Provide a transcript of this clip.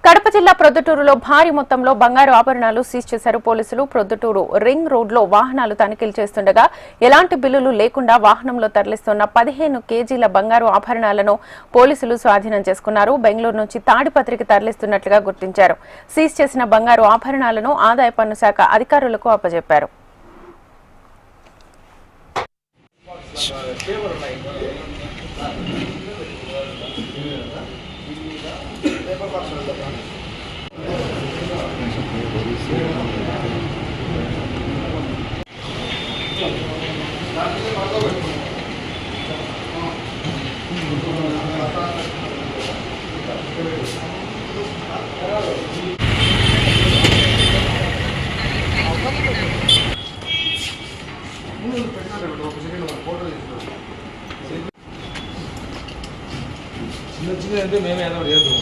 కడప జిల్లా ప్రొద్దుటూరులో భారీ మొత్తంలో బంగారు ఆభరణాలు సీజ్ చేశారు పోలీసులు. ప్రొద్దుటూరు రింగ్ రోడ్లో వాహనాలు తనిఖీలు చేస్తుండగా ఎలాంటి బిల్లులు లేకుండా వాహనంలో తరలిస్తున్న 15 కేజీల బంగారు ఆభరణాలను పోలీసులు స్వాధీనం చేసుకున్నారు. బెంగళూరు నుంచి తాడిపత్రికి తరలిస్తున్నట్లుగా గుర్తించారు. సీజ్ చేసిన బంగారు ఆభరణాలను ఆదాయ పన్ను శాఖ అధికారులకు అప్పజెప్పారు. చిన్న చిన్న అంటే మేమే ఏదో చేద్దాం.